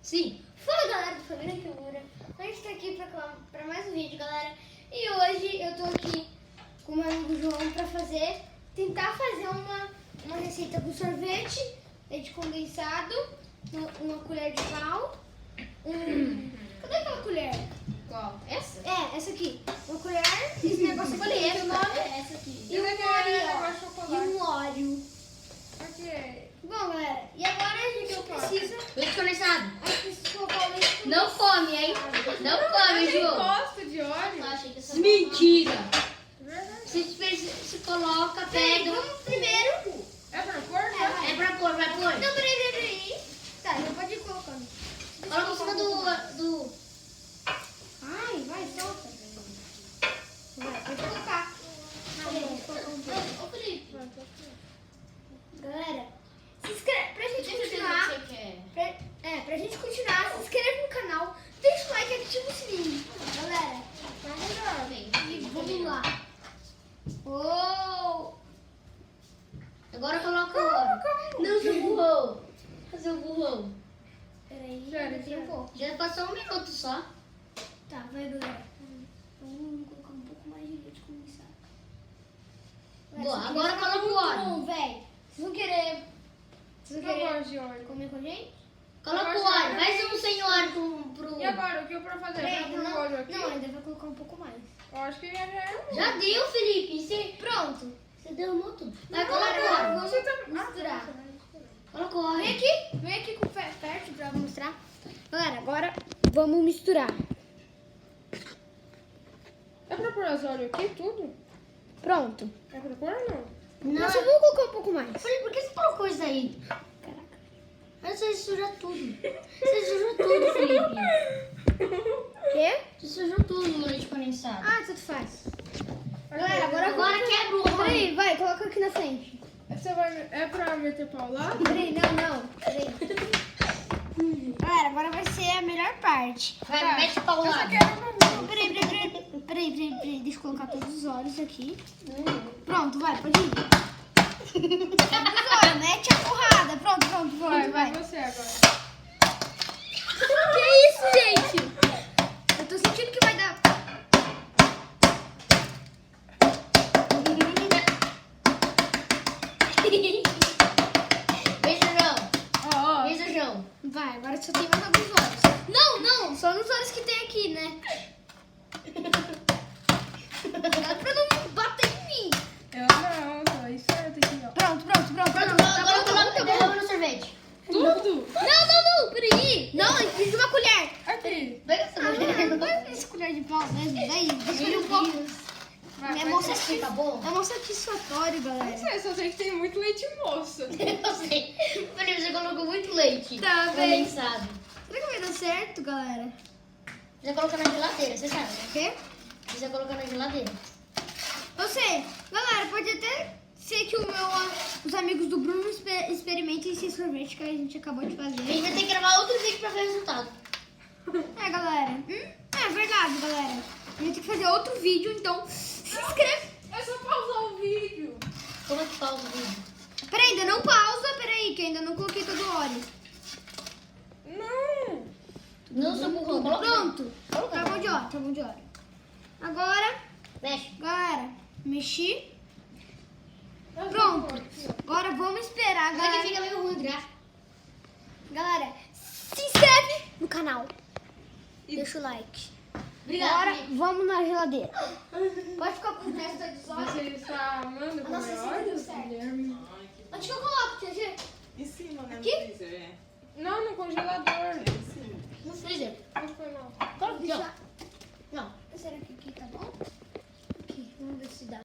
Sim. Fala galera do Família Kimura, a gente tá aqui pra mais um vídeo, galera. E hoje eu tô aqui com o meu amigo João pra tentar fazer uma receita com sorvete, leite condensado, uma colher de pau. Cadê aquela colher? Qual? Essa? É, essa aqui. Uma colher, esse negócio aqui. Falei, essa esse não nome. é essa aqui. E um chocolate. Oreo. E um Oreo. Ok. Bom, galera, e agora a gente precisa... Leite condensado. A gente precisa colocar o leite condensado. Não come, hein? Não come, Eu Ju. gosto de óleo. Achei que essa mentira. Verdade. Se coloca, Peraí, pega. vamos primeiro... É pra cor, né? vai. É pra pôr, vai pôr. Não, peraí. Tá, já pode ir colocando. Coloca em cima do... Ai, vai, solta. Vai, pode colocar. Ô, Felipe. Galera, se inscreve pra gente Deixa eu ver o que continuar. você quer. Pra gente continuar, se inscreve no canal, deixa o like e ativa o sininho. Galera, e vamos lá. Oh! Agora coloca o óleo. Não, seu burrão. Fazer o burrão. Peraí, Sério, ainda tem um sério. pouco. Já passou 1 minuto só. Tá, vai, galera. Vamos colocar um pouco mais de leite condensado. Boa, Essa agora aqui tá coloca o muito óleo. bom, velho. Vocês vão querer Eu gosto de óleo. comer com a gente? Coloca o óleo. Faz um sem óleo pro... E agora, o que eu pra fazer? Peraí, Pra pôr o óleo aqui? não, ainda vai colocar um pouco mais. Eu acho que já é. Já deu, Felipe. Pronto. Você derramou tudo. Vai, Não, coloca o não, óleo. vamos Você tá... misturar. Coloca o óleo. Vem aqui com perto pra mostrar. Galera, agora vamos misturar. É pra pôr as óleo aqui, tudo? Pronto. É pra pôr ou não? Não. Nossa, vamos colocar um pouco mais. Felipe, por que você colocou isso aí? Caraca. Mas você suja tudo. Você sujou tudo, Felipe. Quê? Você sujou tudo no leite condensado. Ah, tudo faz. Galera, agora quebra o óleo. Peraí, vai, coloca aqui na frente. Você vai... É pra meter pau lá? Peraí, não. Peraí. Galera, agora vai ser a melhor parte. Vai, mete o pau Eu lá. só quero uma. Peraí. Deixa eu colocar todos os óleos aqui. Pronto, vai, pode ir. Todos os óleos, mete a porrada. Pronto, vai. Vai você agora. Que isso, gente? Eu tô sentindo que vai dar. Beijo, João. Ó. Beijo, João. Vai, agora só tem mais alguns óleos. Não, só nos óleos que tem aqui, né? Dá pra não bater em mim. Eu não, tô aí certo aqui, ó. Pronto. Agora coloca derrama no sorvete. Tudo? Não, peraí. Não, eu preciso de uma colher. Aqui. Pega essa colher. Não vai essa colher de pau mesmo, daí. Deixa eu um pouco. Vai, É vai. mó Fica bom? É mó satisfatório, Não galera. sei, só sei que tem muito leite moça. Eu sei. Felipe, você colocou muito leite Tá bem. condensado. Será que vai dar certo, galera? Você coloca na geladeira, você sabe, né? O quê? Você coloca na geladeira. Você, galera, pode até ser que os amigos do Bruno experimentem esse sorvete que a gente acabou de A gente fazer. vai ter que gravar outro vídeo pra ver o resultado. É, galera. É verdade, galera. A gente tem que fazer outro vídeo, então se inscreve. É só pausar o vídeo. Como é que pausa o vídeo? Peraí, ainda não pausa, peraí, que ainda não coloquei todo o óleo. Não. Não, seu burrão. Coloca. Pronto. Coloca. Tá bom de óleo. Agora, Mexe. galera, mexi. Pronto. Agora vamos esperar, Mas que galera. fica meio ruim o gráfico. Galera, se inscreve no canal. Deixa o like. Obrigada, Agora Felipe. vamos na geladeira. Pode ficar com o resto dos óleos. Você está amando A nossa comer receita óleo, deu certo. Guilherme? Onde que eu coloco, Tia G? Em cima, né? Aqui? No freezer, é. Não, no congelador. Em cima. No freezer. Não foi não. Coloca aqui, ó. Deixa